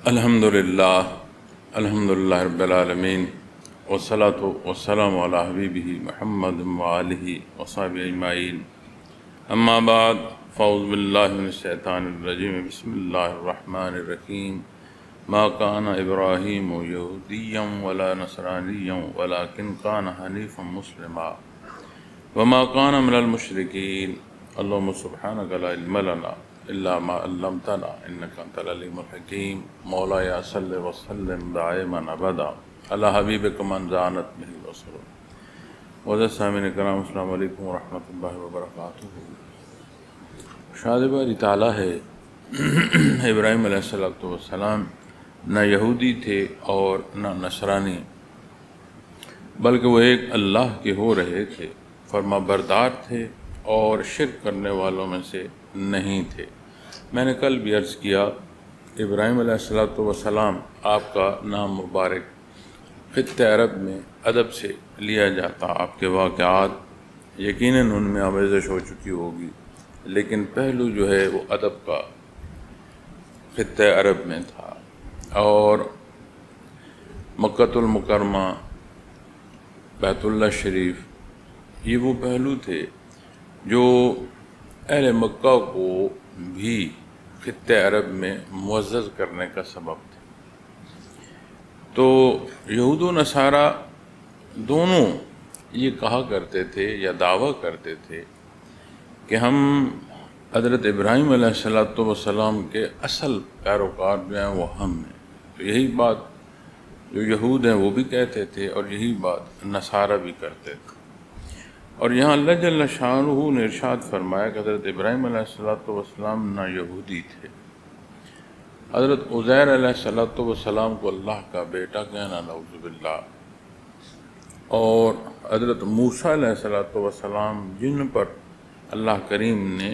الحمدللہ رب العالمین والصلاة والسلام علی حبیبہ محمد وآلہ وصحبہ اجمعین اما بعد فاعوذ باللہ من الشیطان الرجیم بسم اللہ الرحمن الرحیم ما کان ابراہیم یہودیا ولا نصرانیا ولکن کان حنیفا مسلما وما کان من المشرکین اللہم سبحانک لا علم لنا الا ما علمتنا انک انت العلیم الحکیم مولایا صلی وسلم دائما ابدا علی حبیبک من زانت به البصر وعزیز سامعین کرام السلام علیکم ورحمۃ اللہ وبرکاتہ۔ شاد باری تعالیٰ ہے ابراہیم علیہ السلام نہ یہودی تھے اور نہ نصرانی، بلکہ وہ ایک اللہ کے ہو رہے تھے، فرما بردار تھے اور شرک کرنے والوں میں سے نہیں تھے۔ میں نے کل بھی عرض کیا ابراہیم علیہ السلام آپ کا نام مبارک خطۂ عرب میں ادب سے لیا جاتا، آپ کے واقعات یقیناً ان میں آمیزش ہو چکی ہوگی، لیکن پہلو جو ہے وہ ادب کا خطۂ عرب میں تھا، اور مکۃ المکرمہ، بیت اللہ شریف، یہ وہ پہلو تھے جو اہل مکہ کو بھی خطۂ عرب میں معزز کرنے کا سبب تھے۔ تو یہود و نصارہ دونوں یہ کہا کرتے تھے یا دعویٰ کرتے تھے کہ ہم حضرت ابراہیم علیہ السلام کے اصل پیروکار جو ہیں وہ ہم ہیں۔ تو یہی بات جو یہود ہیں وہ بھی کہتے تھے اور یہی بات نصارہ بھی کرتے تھے۔ اور یہاں اللہ جل شانہ نے ارشاد فرمایا کہ حضرت ابراہیم علیہ السلام نہ یہودی تھے، حضرت عزیر علیہ السلام کو اللہ کا بیٹا کہنا نعوذ باللہ، اور حضرت موسیٰ علیہ السلام جن پر اللہ کریم نے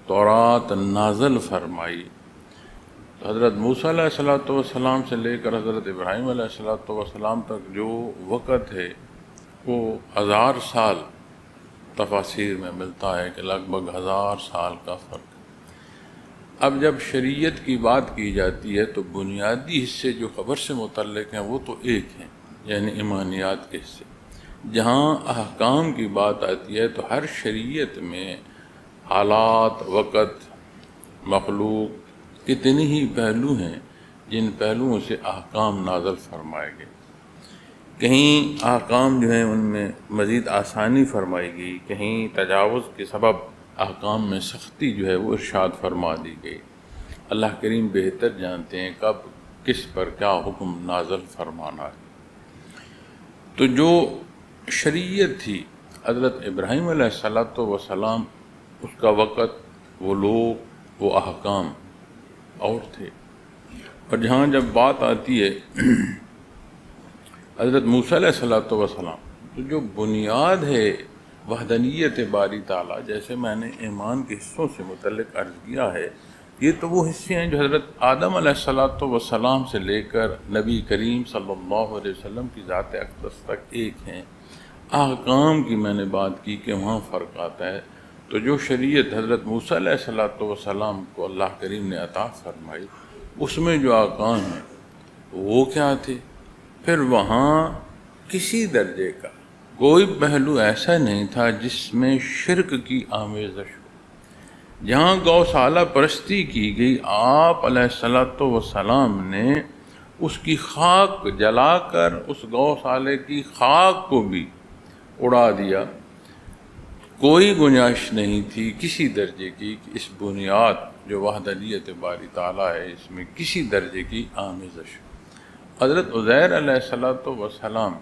تورات نازل فرمائی، تو حضرت موسیٰ علیہ السلام سے لے کر حضرت ابراہیم علیہ السلام تک جو وقت ہے وہ 1000 سال تفاسیر میں ملتا ہے کہ لگ بھگ 1000 سال کا فرق۔ اب جب شریعت کی بات کی جاتی ہے تو بنیادی حصے جو خبر سے متعلق ہیں وہ تو ایک ہیں، یعنی ایمانیات کے حصے۔ جہاں احکام کی بات آتی ہے تو ہر شریعت میں حالات، وقت، مخلوق، کتنے ہی پہلو ہیں جن پہلوؤں سے احکام نازل فرمائے گئے۔ کہیں احکام جو ہیں ان میں مزید آسانی فرمائی گئی، کہیں تجاوز کے سبب احکام میں سختی جو ہے وہ ارشاد فرما دی گئی۔ اللہ کریم بہتر جانتے ہیں کب کس پر کیا حکم نازل فرمانا ہے۔ تو جو شریعت تھی حضرت ابراہیم علیہ السلام، اس کا وقت، وہ لوگ، وہ احکام اور تھے۔ اور جہاں جب بات آتی ہے حضرت موسیٰ علیہ السلام، تو جو بنیاد ہے وحدانیت باری تعالیٰ، جیسے میں نے ایمان کے حصوں سے متعلق عرض کیا ہے، یہ تو وہ حصے ہیں جو حضرت آدم علیہ السلام سے لے کر نبی کریم صلی اللہ علیہ وسلم کی ذات اقدس تک ایک ہیں۔ احکام کی میں نے بات کی کہ وہاں فرق آتا ہے۔ تو جو شریعت حضرت موسیٰ علیہ السلام کو اللہ کریم نے عطا فرمائی، اس میں جو احکام ہیں وہ کیا تھے؟ پھر وہاں کسی درجے کا کوئی پہلو ایسا نہیں تھا جس میں شرک کی آمیزش ہو۔ جہاں گوشالہ پرستی کی گئی، آپ علیہ السلام نے اس کی خاک جلا کر اس گوشالے کی خاک کو بھی اڑا دیا۔ کوئی گنجائش نہیں تھی کسی درجے کی کہ اس بنیاد جو وحدانیت باری تعالیٰ ہے اس میں کسی درجے کی آمیزش ہو۔ حضرت عزیر علیہ السلام،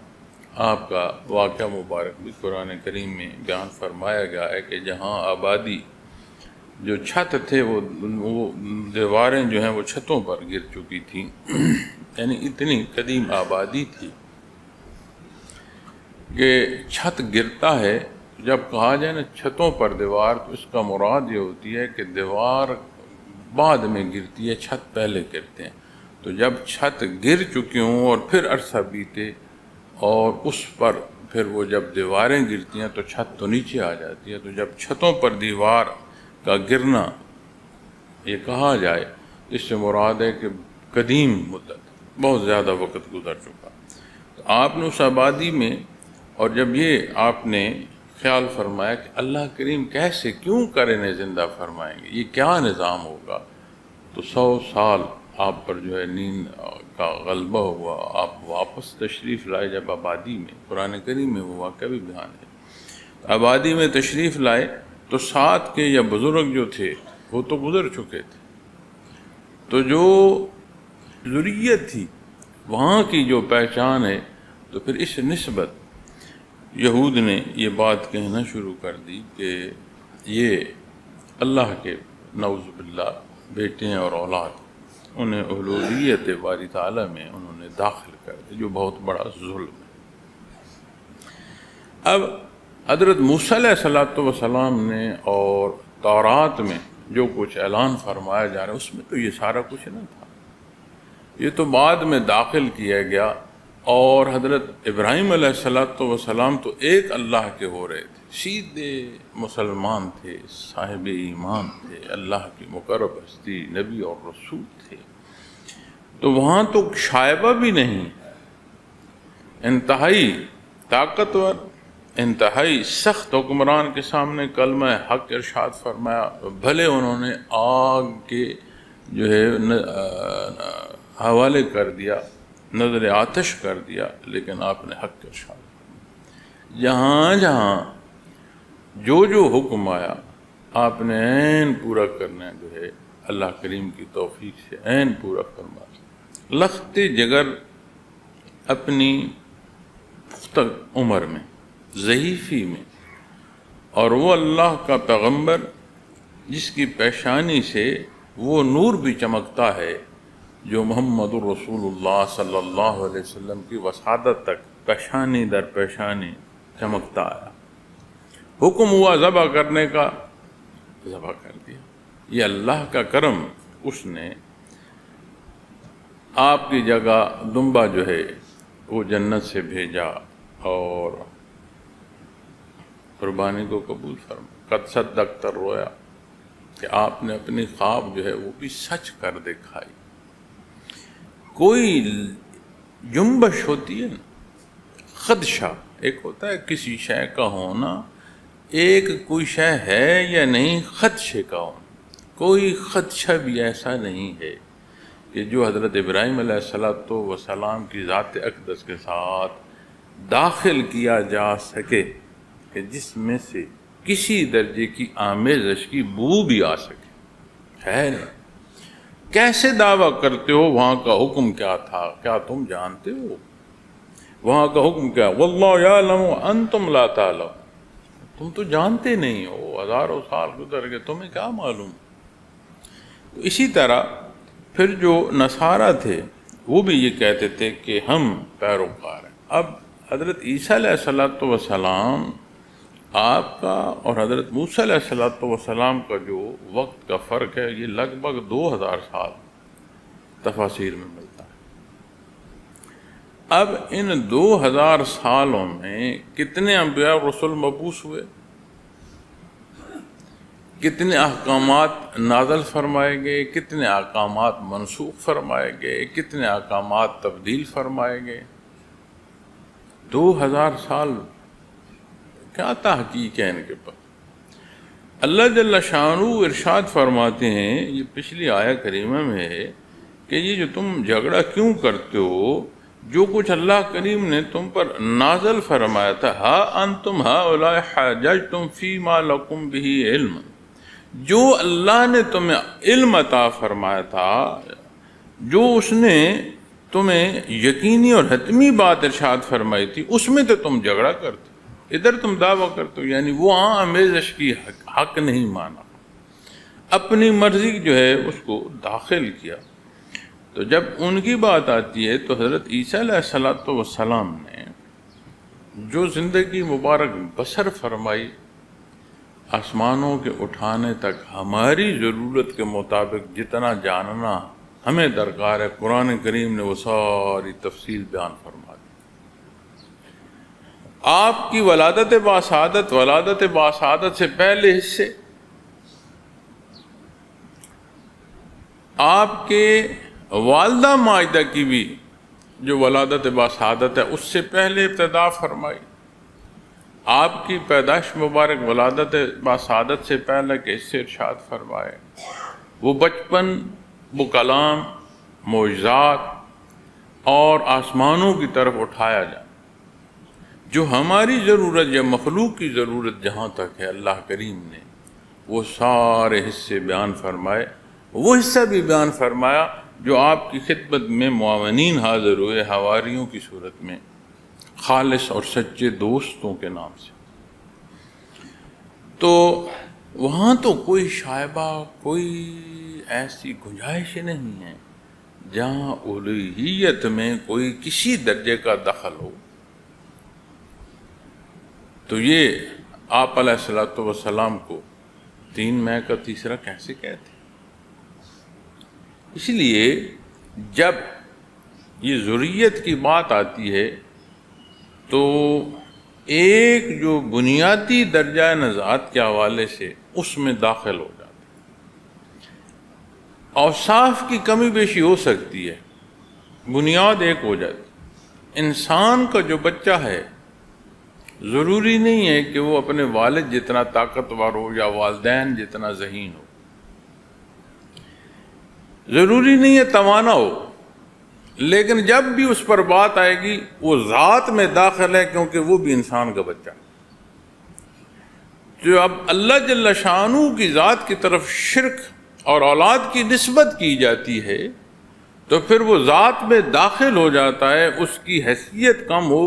آپ کا واقعہ مبارک بھی قرآن کریم میں بیان فرمایا گیا ہے کہ جہاں آبادی جو چھت تھے وہ دیواریں جو ہیں وہ چھتوں پر گر چکی تھیں، یعنی اتنی قدیم آبادی تھی کہ چھت گرتا ہے۔ جب کہا جائے نا چھتوں پر دیوار، تو اس کا مراد یہ ہوتی ہے کہ دیوار بعد میں گرتی ہے، چھت پہلے گرتے ہیں۔ تو جب چھت گر چکی ہوں اور پھر عرصہ بیتے اور اس پر پھر وہ جب دیواریں گرتی ہیں تو چھت تو نیچے آ جاتی ہے۔ تو جب چھتوں پر دیوار کا گرنا یہ کہا جائے، اس سے مراد ہے کہ قدیم مدت، بہت زیادہ وقت گزر چکا. تو آپ نے اس آبادی میں، اور جب یہ آپ نے خیال فرمایا کہ اللہ کریم کیسے کیوں کر انہیں زندہ فرمائیں گے، یہ کیا نظام ہوگا، تو 100 سال آپ پر جو ہے نیند کا غلبہ ہوا. آپ واپس تشریف لائے جب آبادی میں، قرآن کریم میں وہ واقعہ بھی بیان ہے. آبادی میں تشریف لائے تو ساتھ کے یا بزرگ جو تھے وہ تو گزر چکے تھے، تو جو ذریت تھی وہاں کی جو پہچان ہے، تو پھر اس نسبت یہود نے یہ بات کہنا شروع کر دی کہ یہ اللہ کے نعوذ باللہ بیٹے ہیں اور اولاد، انہیں اولویت باری تعالیٰ میں انہوں نے داخل کر دی، جو بہت بڑا ظلم ہے. اب حضرت موسیٰ علیہ السلام نے اور تورات میں جو کچھ اعلان فرمایا جا رہا ہے اس میں تو یہ سارا کچھ نہ تھا، یہ تو بعد میں داخل کیا گیا. اور حضرت ابراہیم علیہ السلام تو ایک اللہ کے ہو رہے تھے، سیدھے مسلمان تھے، صاحب ایمان تھے، اللہ کی مقرب ہستی نبی اور رسول تھے. تو وہاں تو شائبہ بھی نہیں، انتہائی طاقتور، انتہائی سخت حکمران کے سامنے کلمہ حق ارشاد فرمایا. بھلے انہوں نے آگ کے جو ہے حوالے کر دیا، نظر آتش کر دیا، لیکن آپ نے حق ارشاد فرمایا. جہاں جہاں جو حکم آیا آپ نے عین پورا کرنا جو ہے اللہ کریم کی توفیق سے عین پورا فرمایا. لخت جگر اپنی پختہ عمر میں، ضعیفی میں، اور وہ اللہ کا پیغمبر جس کی پیشانی سے وہ نور بھی چمکتا ہے جو محمد الرسول اللہ صلی اللہ علیہ وسلم کی وسادت تک پیشانی در پیشانی چمکتا آیا. حکم ہوا ذبح کرنے کا، ذبح کر دیا. یہ اللہ کا کرم، اس نے آپ کی جگہ دمبا جو ہے وہ جنت سے بھیجا اور قربانی کو قبول فرما. قد صدقت الرؤیا، کہ آپ نے اپنی خواب جو ہے وہ بھی سچ کر دکھائی. کوئی جنبش ہوتی ہے نا، خدشہ ایک ہوتا ہے کسی شے کا ہونا، ایک کوئی شے ہے یا نہیں خدشے کا ہونا. کوئی خدشہ بھی ایسا نہیں ہے کہ جو حضرت ابراہیم علیہ السلام کی ذات اقدس کے ساتھ داخل کیا جا سکے کہ جس میں سے کسی درجے کی آمیزش کی بو بھی آ سکے. ہے نہیں. کیسے دعویٰ کرتے ہو وہاں کا حکم کیا تھا؟ کیا تم جانتے ہو وہاں کا حکم کیا؟ واللہ یعلم انتم لا تعلم، تم تو جانتے نہیں ہو، ہزاروں سال گزر گئے، تمہیں کیا معلوم. تو اسی طرح پھر جو نصارہ تھے وہ بھی یہ کہتے تھے کہ ہم پیروکار ہیں. اب حضرت عیسیٰ علیہ السلام آپ کا اور حضرت موسیٰ علیہ السلام کا جو وقت کا فرق ہے یہ لگ بھگ 2000 سال تفاسیر میں ملتا ہے. اب ان 2000 سالوں میں کتنے انبیاء اور رسول مبعوث ہوئے، کتنے احکامات نازل فرمائے گئے، کتنے احکامات منسوخ فرمائے گئے، کتنے احکامات تبدیل فرمائے گئے. 2000 سال کیا تحقیق ہے ان کے پاس. اللہ جل شانہ ارشاد فرماتے ہیں، یہ پچھلی آیہ کریمہ میں ہے کہ یہ جو تم جھگڑا کیوں کرتے ہو، جو کچھ اللہ کریم نے تم پر نازل فرمایا تھا، ہا انتم ہؤلاء حاججتم فیما لکم بہ علم، جو اللہ نے تمہیں علم عطا فرمایا تھا، جو اس نے تمہیں یقینی اور حتمی بات ارشاد فرمائی تھی، اس میں تو تم جھگڑا کرتے، ادھر تم دعویٰ کرتے ہو. یعنی وہ آمیزش کی حق نہیں مانا، اپنی مرضی جو ہے اس کو داخل کیا. تو جب ان کی بات آتی ہے تو حضرت عیسیٰ علیہ السلام نے جو زندگی مبارک بسر فرمائی، آسمانوں کے اٹھانے تک ہماری ضرورت کے مطابق جتنا جاننا ہمیں درکار ہے، قرآن کریم نے وہ ساری تفصیل بیان فرما دی. آپ کی ولادت باسعادت سے پہلے حصے، آپ کے والدہ ماجدہ کی بھی جو ولادت باسعادت ہے اس سے پہلے ابتدا فرمائی. آپ کی پیدائش مبارک ولادت باسعادت سے پہلے کہ اس سے ارشاد فرمائے وہ بچپن، وہ کلام، معجزات اور آسمانوں کی طرف اٹھایا جائے. جو ہماری ضرورت یا مخلوق کی ضرورت جہاں تک ہے اللہ کریم نے وہ سارے حصے بیان فرمائے. وہ حصہ بھی بیان فرمایا جو آپ کی خدمت میں معاونین حاضر ہوئے حواریوں کی صورت میں، خالص اور سچے دوستوں کے نام سے. تو وہاں تو کوئی شائبہ، کوئی ایسی گنجائش نہیں ہے جہاں الوہیت میں کوئی کسی درجے کا دخل ہو. تو یہ آپ علیہ الصلوۃ والسلام کو 3 میں کا تیسرا کیسے کہتے؟ اس لیے جب یہ ذریت کی بات آتی ہے تو ایک جو بنیادی درجہ نزاعت کے حوالے سے اس میں داخل ہو جاتا ہے. اوصاف کی کمی بیشی ہو سکتی ہے، بنیاد ایک ہو جاتی. انسان کا جو بچہ ہے ضروری نہیں ہے کہ وہ اپنے والد جتنا طاقتور ہو یا والدین جتنا ذہین ہو، ضروری نہیں ہے توانا ہو، لیکن جب بھی اس پر بات آئے گی وہ ذات میں داخل ہے، کیونکہ وہ بھی انسان کا بچہ. جو اب اللہ جل شانہ کی ذات کی طرف شرک اور اولاد کی نسبت کی جاتی ہے تو پھر وہ ذات میں داخل ہو جاتا ہے. اس کی حیثیت کم ہو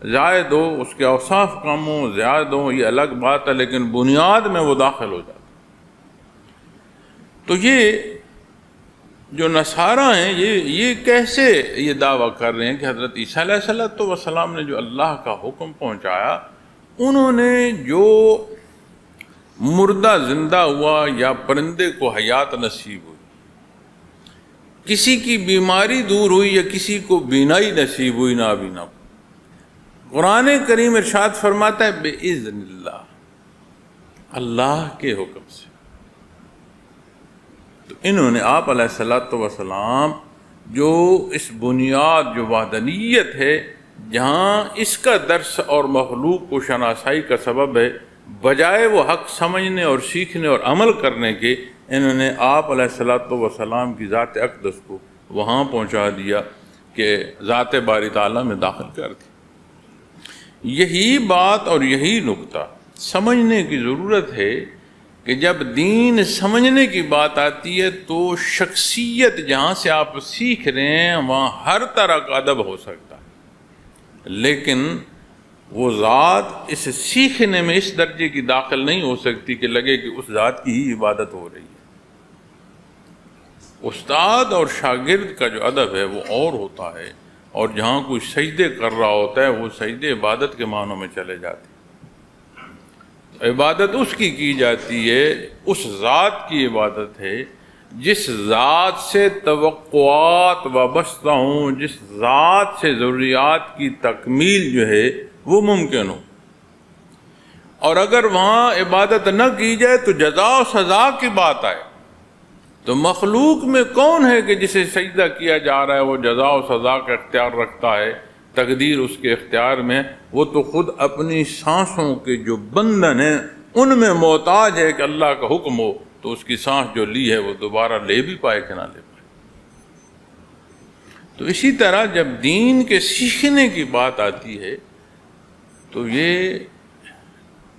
زائد ہو، اس کے اوصاف کم ہو زیادہ ہو، یہ الگ بات ہے، لیکن بنیاد میں وہ داخل ہو جاتا ہے. تو یہ جو نصارہ ہیں یہ کیسے یہ دعویٰ کر رہے ہیں کہ حضرت عیسیٰ علیہ السلام نے جو اللہ کا حکم پہنچایا، انہوں نے جو مردہ زندہ ہوا یا پرندے کو حیات نصیب ہوئی، کسی کی بیماری دور ہوئی یا کسی کو بینائی نصیب ہوئی نابینا کو، قرآن کریم ارشاد فرماتا ہے بِإِذْنِ اللہ، اللہ کے حکم سے. تو انہوں نے آپ علیہ السلام جو اس بنیاد جو وحدانیت ہے، جہاں اس کا درس اور مخلوق کو شناسائی کا سبب ہے، بجائے وہ حق سمجھنے اور سیکھنے اور عمل کرنے کے، انہوں نے آپ علیہ السلام کی ذات اقدس کو وہاں پہنچا دیا کہ ذات باری تعالیٰ میں داخل کر دی. یہی بات اور یہی نقطہ سمجھنے کی ضرورت ہے کہ جب دین سمجھنے کی بات آتی ہے تو شخصیت جہاں سے آپ سیکھ رہے ہیں وہاں ہر طرح کا ادب ہو سکتا ہے، لیکن وہ ذات اس سیکھنے میں اس درجے کی داخل نہیں ہو سکتی کہ لگے کہ اس ذات کی ہی عبادت ہو رہی ہے. استاد اور شاگرد کا جو ادب ہے وہ اور ہوتا ہے، اور جہاں کوئی سجدے کر رہا ہوتا ہے وہ سجدے عبادت کے معنوں میں چلے جاتے ہیں. عبادت اس کی جاتی ہے، اس ذات کی عبادت ہے جس ذات سے توقعات وابستہ ہوں، جس ذات سے ضروریات کی تکمیل جو ہے وہ ممکن ہو. اور اگر وہاں عبادت نہ کی جائے تو جزا و سزا کی بات آئے تو مخلوق میں کون ہے کہ جسے سجدہ کیا جا رہا ہے وہ جزا و سزا کا اختیار رکھتا ہے، تقدیر اس کے اختیار میں. وہ تو خود اپنی سانسوں کے جو بندھن ہیں ان میں محتاج ہے کہ اللہ کا حکم ہو تو اس کی سانس جو لی ہے وہ دوبارہ لے بھی پائے کہ نہ لے پائے. تو اسی طرح جب دین کے سیکھنے کی بات آتی ہے تو یہ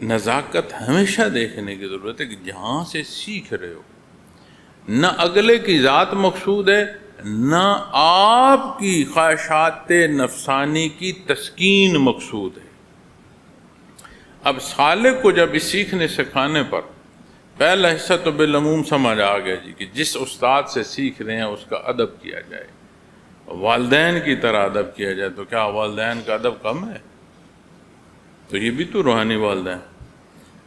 نزاکت ہمیشہ دیکھنے کی ضرورت ہے کہ جہاں سے سیکھ رہے ہو نہ اگلے کی ذات مقصود ہے، نہ آپ کی خواہشات نفسانی کی تسکین مقصود ہے. اب سالک کو جب اس سیکھنے سکھانے پر پہلا حصہ تو بالعموم سمجھ آ گیا جی کہ جس استاد سے سیکھ رہے ہیں اس کا ادب کیا جائے، والدین کی طرح ادب کیا جائے. تو کیا والدین کا ادب کم ہے؟ تو یہ بھی تو روحانی والدین،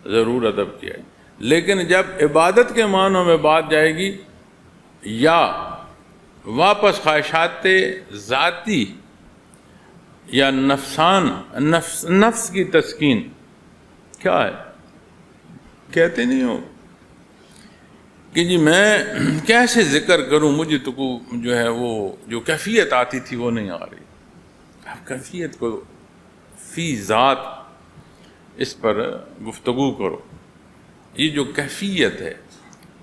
ضرور ادب کیا جائے. لیکن جب عبادت کے معنوں میں بات جائے گی یا واپس خواہشات ذاتی یا نفس کی تسکین، کیا ہے کہتے نہیں ہو کہ جی میں کیسے ذکر کروں، مجھے تو جو ہے وہ جو کیفیت آتی تھی وہ نہیں آ رہی. اب کیفیت کو فی ذات اس پر گفتگو کرو. یہ جو کیفیت ہے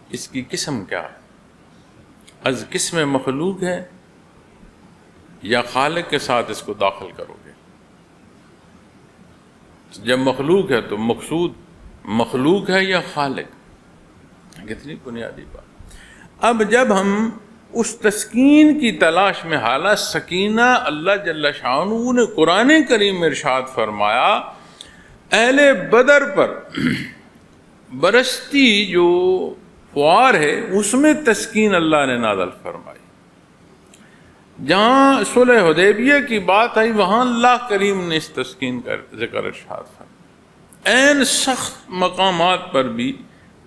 اس کی قسم کیا ہے؟ از قسم مخلوق ہے یا خالق کے ساتھ اس کو داخل کرو گے؟ جب مخلوق ہے تو مقصود مخلوق ہے یا خالق؟ کتنی بنیادی بات. اب جب ہم اس تسکین کی تلاش میں حالت سکینہ، اللہ جل شانہ نے قرآن کریم میں ارشاد فرمایا اہل بدر پر برستی جو فوار ہے اس میں تسکین اللہ نے نازل فرمائی. جہاں صلح حدیبیہ کی بات آئی وہاں اللہ کریم نے اس تسکین کا ذکر ارشاد فرمایا. عین سخت مقامات پر بھی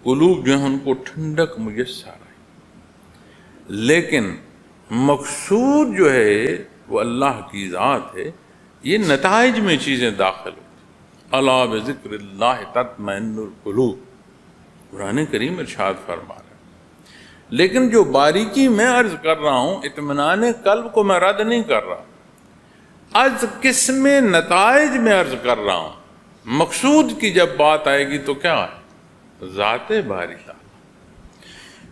قلوب جو ہیں ان کو ٹھنڈک میسر آئی. لیکن مقصود جو ہے وہ اللہ کی ذات ہے. یہ نتائج میں چیزیں داخل ہوتی. الا بذکر اللہ تطمئن القلوب، قرآن کریم ارشاد فرما رہا ہے. لیکن جو باریکی میں عرض کر رہا ہوں، اطمینان قلب کو میں رد نہیں کر رہا، از قسم نتائج میں عرض کر رہا ہوں. مقصود کی جب بات آئے گی تو کیا ہے؟ ذات باری.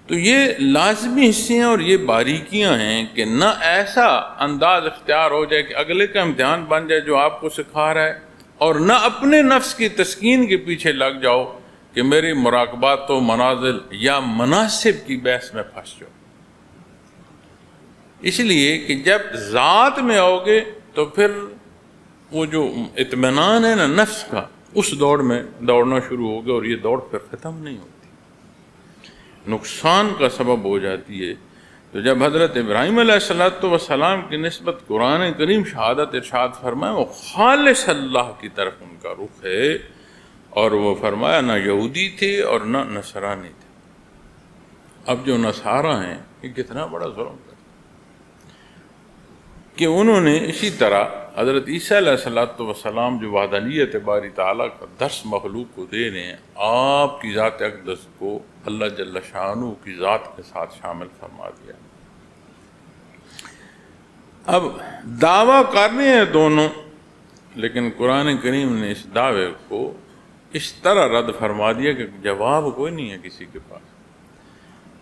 تو یہ لازمی حصے ہیں اور یہ باریکیاں ہیں کہ نہ ایسا انداز اختیار ہو جائے کہ اگلے کا امتحان بن جائے جو آپ کو سکھا رہا ہے، اور نہ اپنے نفس کی تسکین کے پیچھے لگ جاؤ کہ میری مراقبات و منازل یا مناسب کی بحث میں پھنس جاؤ. اس لیے کہ جب ذات میں آؤ گے تو پھر وہ جو اطمینان ہے نا نفس کا، اس دوڑ میں دوڑنا شروع ہوگا اور یہ دوڑ پھر ختم نہیں ہوتی، نقصان کا سبب ہو جاتی ہے. تو جب حضرت ابراہیم علیہ السلام کی نسبت قرآن کریم شہادت ارشاد فرمائے وہ خالص اللہ کی طرف ان کا رخ ہے، اور وہ فرمایا نہ یہودی تھے اور نہ نصرانی تھے. اب جو نصارہ ہیں یہ کتنا بڑا ظلم کرتے کہ انہوں نے اسی طرح حضرت عیسیٰ علیہ السلام جو وحدانیت باری تعالیٰ کا درس مخلوق کو دے رہے ہیں، آپ کی ذات اقدس کو اللہ جل شانہ کی ذات کے ساتھ شامل فرما دیا. اب دعویٰ کر رہے ہیں دونوں، لیکن قرآن کریم نے اس دعوے کو اس طرح رد فرما دیا کہ جواب کوئی نہیں ہے کسی کے پاس.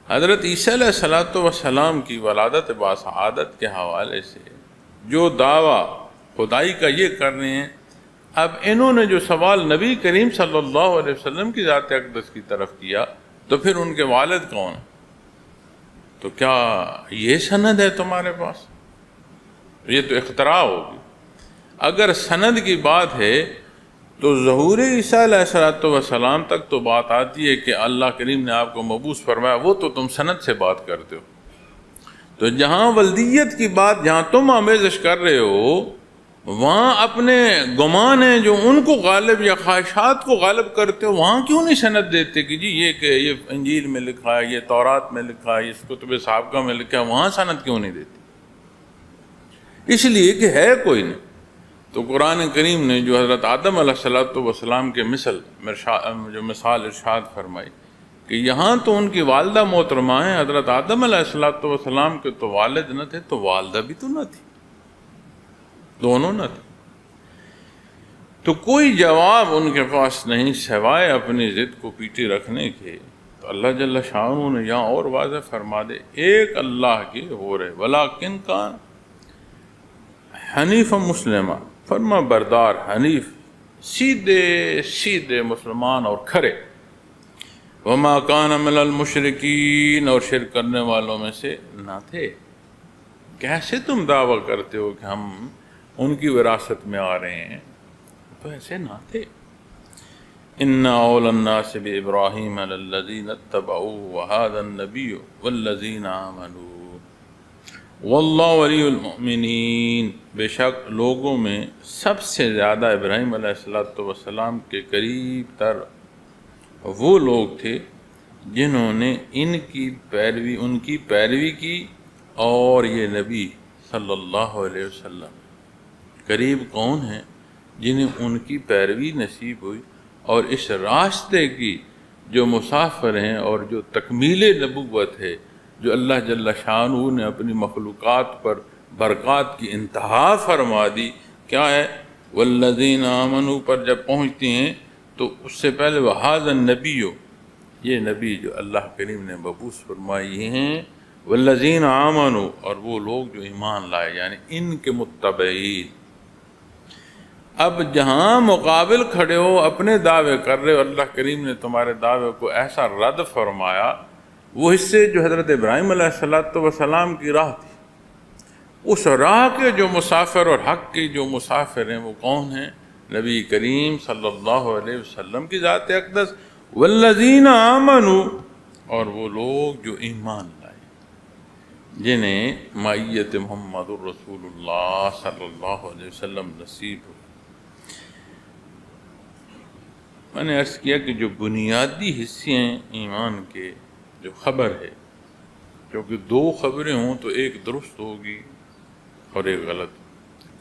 حضرت عیسیٰ علیہ السلام کی ولادت باسعادت کے حوالے سے جو دعویٰ خدائی کا یہ کر رہے ہیں، اب انہوں نے جو سوال نبی کریم صلی اللہ علیہ وسلم کی ذات اقدس کی طرف کیا تو پھر ان کے والد کون؟ تو کیا یہ سند ہے تمہارے پاس؟ یہ تو اختراع ہوگی. اگر سند کی بات ہے تو ظہور عیسیٰ علیہ السلام تک تو بات آتی ہے کہ اللہ کریم نے آپ کو مبعوث فرمایا، وہ تو تم سند سے بات کرتے ہو. تو جہاں ولدیت کی بات جہاں تم آمیزش کر رہے ہو، وہاں اپنے گمان ہیں جو ان کو غالب یا خواہشات کو غالب کرتے ہو، وہاں کیوں نہیں سند دیتے کہ جی یہ انجیل میں لکھا ہے، یہ تورات میں لکھا ہے، اس کتب سابقہ میں لکھا ہے، وہاں سند کیوں نہیں دیتے؟ اس لیے کہ ہے کوئی نہیں. تو قرآن کریم نے جو حضرت آدم علیہ السلام کے جو مثال ارشاد فرمائی کہ یہاں تو ان کی والدہ محترمہ ہیں، حضرت آدم علیہ السلام کے تو والد نہ تھے تو والدہ بھی تو نہ تھی، دونوں نہ تھے. تو کوئی جواب ان کے پاس نہیں سوائے اپنی ضد کو پیٹے رکھنے کے. تو اللہ جل شانہ نے یہاں اور واضح فرما دے ایک اللہ کی ہو رہے ولیکن کان حنیف مسلمہ، فرما بردار حنیف، سیدھے مسلمان اور کھرے. وما کان من المشرکین، اور شرک کرنے والوں میں سے نہ تھے. کیسے تم دعویٰ کرتے ہو کہ ہم ان کی وراثت میں آ رہے ہیں؟ تو ایسے نہ تھے. ان اول الناس بابراہیم الذین اتبعوه وهذا النبی والذین آمنوا واللہ ولی المؤمنین. بے شک لوگوں میں سب سے زیادہ ابراہیم علیہ السلام کے قریب تر وہ لوگ تھے جنہوں نے ان کی پیروی کی، اور یہ نبی صلی اللہ علیہ وسلم. قریب کون ہیں؟ جنہیں ان کی پیروی نصیب ہوئی اور اس راستے کی جو مسافر ہیں اور جو تکمیل نبوت ہے، جو اللہ جل شانہ نے اپنی مخلوقات پر برکات کی انتہا فرما دی، کیا ہے؟ والذین آمنوا پر جب پہنچتی ہیں تو اس سے پہلے وہذا النبی، یہ نبی جو اللہ کریم نے مبعوث فرمائی ہیں، والذین آمنوا اور وہ لوگ جو ایمان لائے، یعنی ان کے متبعین۔ اب جہاں مقابل کھڑے ہو اپنے دعوے کر رہے ہو، اللہ کریم نے تمہارے دعوے کو ایسا رد فرمایا، وہ حصے جو حضرت ابراہیم علیہ السلام کی راہ تھی، اس راہ کے جو مسافر اور حق کے جو مسافر ہیں وہ کون ہیں؟ نبی کریم صلی اللہ علیہ وسلم کی ذات اقدس، والذین آمنوا اور وہ لوگ جو ایمان لائے، جنہیں معیت محمد الرسول اللہ صلی اللہ علیہ وسلم نصیب ہو۔ میں نے عرض کیا کہ جو بنیادی حصے ہیں ایمان کے، جو خبر ہے، کیونکہ دو خبریں ہوں تو ایک درست ہوگی اور ایک غلط،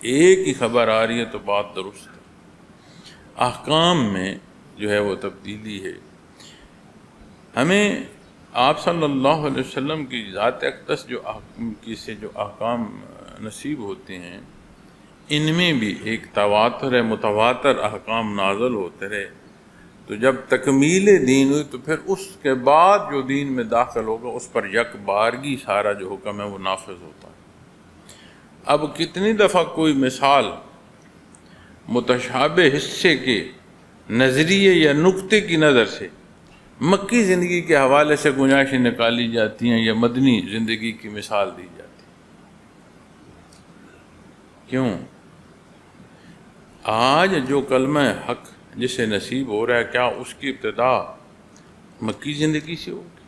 ایک ہی خبر آ رہی ہے تو بات درست ہے۔ احکام میں جو ہے وہ تبدیلی ہے۔ ہمیں آپ صلی اللہ علیہ وسلم کی ذات اقدس سے جو احکام نصیب ہوتے ہیں، ان میں بھی ایک تواتر متواتر احکام نازل ہوتے رہے، تو جب تکمیل دین ہوئی تو پھر اس کے بعد جو دین میں داخل ہوگا اس پر یک بارگی سارا جو حکم ہے وہ نافذ ہوتا ہے۔ اب کتنی دفعہ کوئی مثال متشابہ حصے کے نظریے یا نقطے کی نظر سے مکی زندگی کے حوالے سے گنجائشیں نکالی جاتی ہیں یا مدنی زندگی کی مثال دی جاتی ہے۔ کیوں؟ آج جو کلمہ حق جسے نصیب ہو رہا ہے، کیا اس کی ابتدا مکی زندگی سے ہوگی؟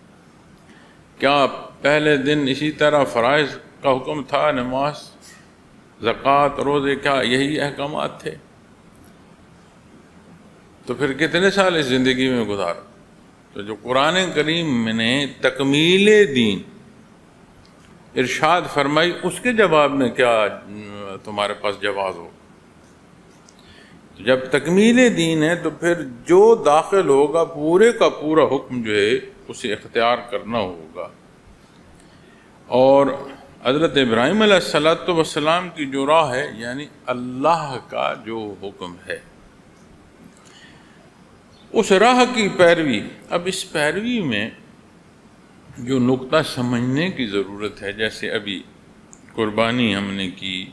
کیا پہلے دن اسی طرح فرائض کا حکم تھا، نماز، زکوٰۃ، روزے، کیا یہی احکامات تھے؟ تو پھر کتنے سال اس زندگی میں گزارا؟ تو جو قرآن کریم نے تکمیل دین ارشاد فرمائی، اس کے جواب میں کیا تمہارے پاس جواز ہو؟ جب تکمیل دین ہے تو پھر جو داخل ہوگا پورے کا پورا حکم جو ہے اسے اختیار کرنا ہوگا۔ اور حضرت ابراہیم علیہ السلام کی جو راہ ہے، یعنی اللہ کا جو حکم ہے، اس راہ کی پیروی۔ اب اس پیروی میں جو نقطہ سمجھنے کی ضرورت ہے، جیسے ابھی قربانی ہم نے کی،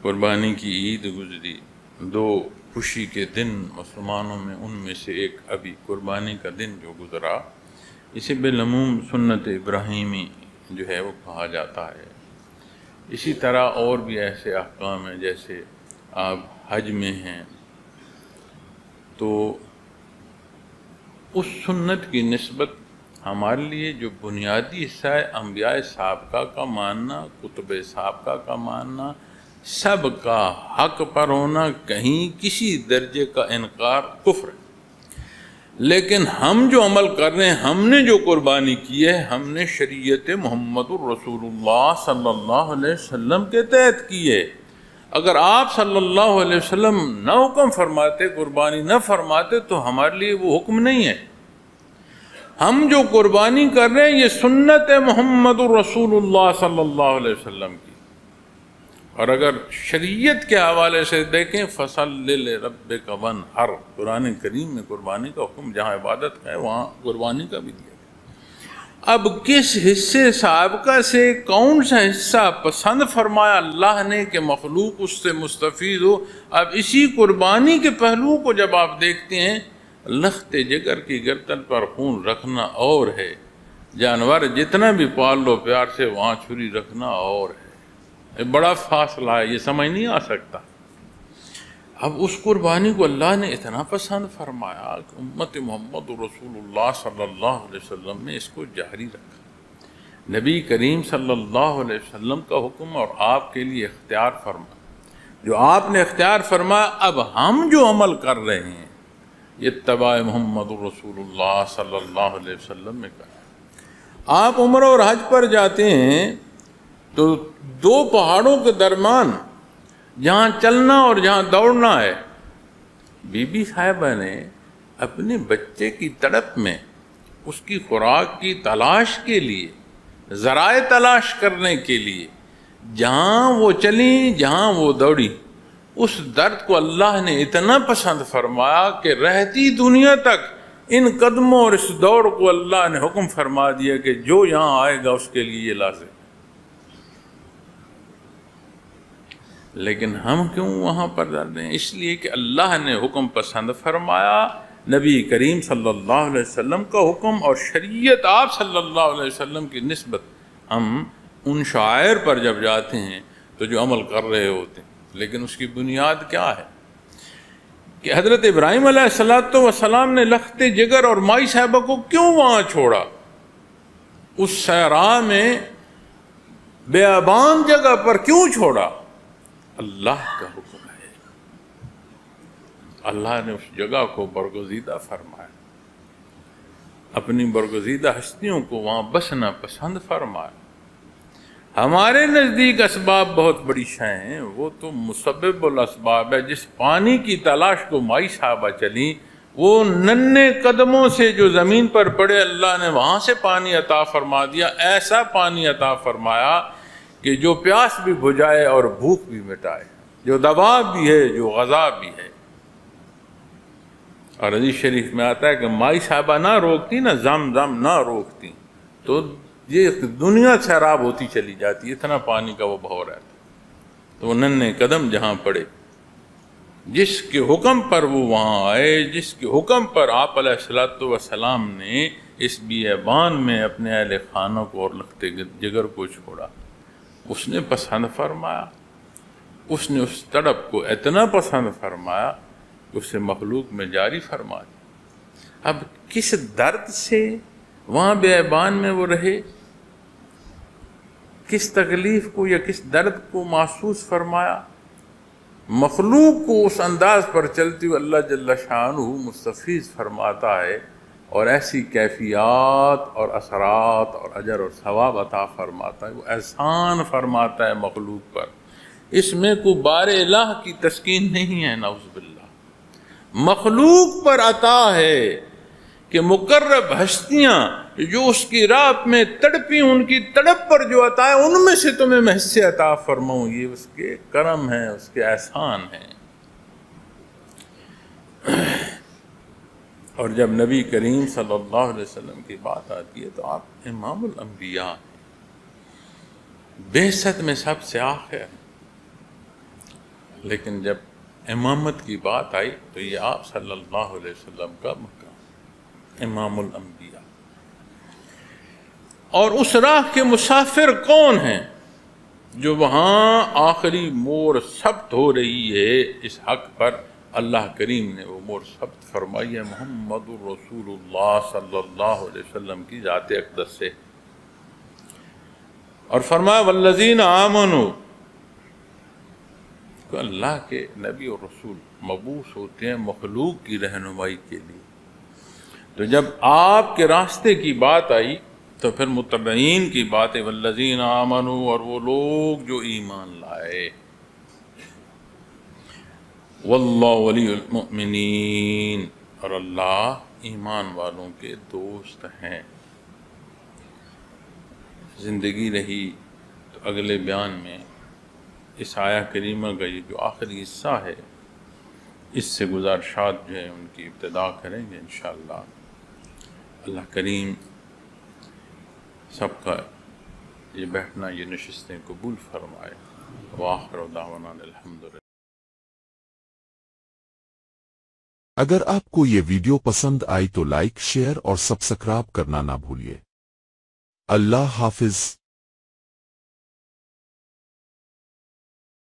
قربانی کی عید گزری، دو خوشی کے دن مسلمانوں میں، ان میں سے ایک ابھی قربانی کا دن جو گزرا، اسے بالعموم سنت ابراہیمی جو ہے وہ کہا جاتا ہے۔ اسی طرح اور بھی ایسے احکام ہیں، جیسے آپ حج میں ہیں تو اس سنت کی نسبت ہمارے لیے جو بنیادی حصہ ہے، انبیاء سابقہ کا ماننا، کتب سابقہ کا ماننا، سب کا حق پر ہونا، کہیں کسی درجے کا انکار کفر ہے۔ لیکن ہم جو عمل کر رہے ہیں، ہم نے جو قربانی کی ہے، ہم نے شریعت محمد الرسول اللہ صلی اللہ علیہ وسلم کے تحت کی ہے۔ اگر آپ صلی اللہ علیہ وسلم نہ حکم فرماتے، قربانی نہ فرماتے، تو ہمارے لیے وہ حکم نہیں ہے۔ ہم جو قربانی کر رہے ہیں یہ سنت محمد الرسول اللہ صلی اللہ علیہ وسلم کی۔ اور اگر شریعت کے حوالے سے دیکھیں، فَصَلِّ لِرَبِّكَ وَانْحَرْ، قرآن کریم میں قربانی کا حکم جہاں عبادت کا ہے وہاں قربانی کا بھی دیا گیا۔ اب کس حصے سابقہ سے کون سا حصہ پسند فرمایا اللہ نے کہ مخلوق اس سے مستفید ہو؟ اب اسی قربانی کے پہلو کو جب آپ دیکھتے ہیں، لخت جگر کی گردن پر خون رکھنا اور ہے، جانور جتنا بھی پال لو پیار سے، وہاں چھری رکھنا اور ہے، بڑا فاصلہ ہے، یہ سمجھ نہیں آ سکتا۔ اب اس قربانی کو اللہ نے اتنا پسند فرمایا کہ امت محمد رسول اللہ صلی اللہ علیہ وسلم نے اس کو جاری رکھا۔ نبی کریم صلی اللہ علیہ وسلم کا حکم اور آپ کے لیے اختیار فرما، جو آپ نے اختیار فرمایا، اب ہم جو عمل کر رہے ہیں یہ اتباع محمد رسول اللہ صلی اللہ علیہ وسلم میں کہا۔ آپ عمرہ اور حج پر جاتے ہیں تو دو پہاڑوں کے درمیان جہاں چلنا اور جہاں دوڑنا ہے، بی بی صاحبہ نے اپنے بچے کی تڑپ میں اس کی خوراک کی تلاش کے لیے، ذرائع تلاش کرنے کے لیے جہاں وہ چلیں، جہاں وہ دوڑی، اس درد کو اللہ نے اتنا پسند فرمایا کہ رہتی دنیا تک ان قدموں اور اس دوڑ کو اللہ نے حکم فرما دیا کہ جو یہاں آئے گا اس کے لیے یہ لازم ہے۔ لیکن ہم کیوں وہاں پر ڈر رہے ہیں؟ اس لیے کہ اللہ نے حکم پسند فرمایا، نبی کریم صلی اللہ علیہ وسلم کا حکم اور شریعت آپ صلی اللہ علیہ وسلم کی نسبت ہم ان شاعر پر جب جاتے ہیں تو جو عمل کر رہے ہوتے ہیں، لیکن اس کی بنیاد کیا ہے کہ حضرت ابراہیم علیہ السلام نے لخت جگر اور مائی صاحبہ کو کیوں وہاں چھوڑا؟ اس صحرا میں بیابان جگہ پر کیوں چھوڑا؟ اللہ کا حکم ہے، اللہ نے اس جگہ کو برگزیدہ فرمایا، اپنی برگزیدہ ہستیوں کو وہاں بسنا پسند فرمایا۔ ہمارے نزدیک اسباب بہت بڑی شے ہیں، وہ تو مسبب الاسباب ہے۔ جس پانی کی تلاش کو مائی صاحبہ چلیں، وہ ننھے قدموں سے جو زمین پر پڑے اللہ نے وہاں سے پانی عطا فرما دیا، ایسا پانی عطا فرمایا کہ جو پیاس بھی بجھائے اور بھوک بھی مٹائے، جو دوا بھی ہے، جو غذا بھی ہے۔ اور حدیث شریف میں آتا ہے کہ مائی صاحبہ نہ روکتی، نہ زمزم نہ روکتی تو یہ دنیا سیراب ہوتی چلی جاتی، اتنا پانی کا وہ بہاؤ رہتا۔ تو وہ ننھے قدم جہاں پڑے، جس کے حکم پر وہ وہاں آئے، جس کے حکم پر آپ علیہ السلام نے اس بیابان میں اپنے اہل خانہ کو اور لخت جگر کو چھوڑا، اس نے پسند فرمایا، اس نے اس تڑپ کو اتنا پسند فرمایا کہ اسے مخلوق میں جاری فرما دیا۔ اب کس درد سے وہاں بیابان میں وہ رہے، کس تکلیف کو یا کس درد کو محسوس فرمایا؟ مخلوق کو اس انداز پر چلتی ہوئی اللہ جل شانہ مستفیض فرماتا ہے اور ایسی کیفیات اور اثرات اور اجر اور ثواب عطا فرماتا ہے، وہ احسان فرماتا ہے مخلوق پر۔ اس میں کوئی بار الہ کی تسکین نہیں ہے، نعوذ باللہ۔ مخلوق پر عطا ہے کہ مقرب ہستیاں جو اس کی راہ میں تڑپی، ان کی تڑپ پر جو عطا ہے ان میں سے تمہیں میں حصے عطا فرماؤں، یہ اس کے کرم ہے، اس کے احسان ہے۔ اور جب نبی کریم صلی اللہ علیہ وسلم کی بات آتی ہے تو آپ امام الانبیاء بعثت میں سب سے آخر، لیکن جب امامت کی بات آئی تو یہ آپ صلی اللہ علیہ وسلم کا مقام، امام الانبیاء۔ اور اس راہ کے مسافر کون ہیں جو وہاں آخری مور ثبت ہو رہی ہے اس حق پر؟ اللہ کریم نے وہ مور ثبت فرمائی ہے محمد الرسول اللہ صلی اللہ علیہ وسلم کی ذات اقدس سے، اور فرمایا والذین آمنوا، کہ اللہ کے نبی اور رسول مبعوث ہوتے ہیں مخلوق کی رہنمائی کے لیے۔ تو جب آپ کے راستے کی بات آئی تو پھر متبعین کی بات ہے، والذین آمنوا، اور وہ لوگ جو ایمان لائے، واللہ ولی المؤمنین، اور اللہ ایمان والوں کے دوست ہیں۔ زندگی رہی تو اگلے بیان میں اس آیہ کریمہ کا یہ جو آخری حصہ ہے، اس سے گزارشات جو ہے ان کی ابتدا کریں گے انشاءاللہ۔ اللہ کریم سب کا یہ بیٹھنا، یہ نشستیں قبول فرمائے۔ وآخر دعوانا الحمدللہ۔ اگر آپ کو یہ ویڈیو پسند آئی تو لائک، شیئر اور سبسکرائب کرنا نہ بھولیے۔ اللہ حافظ۔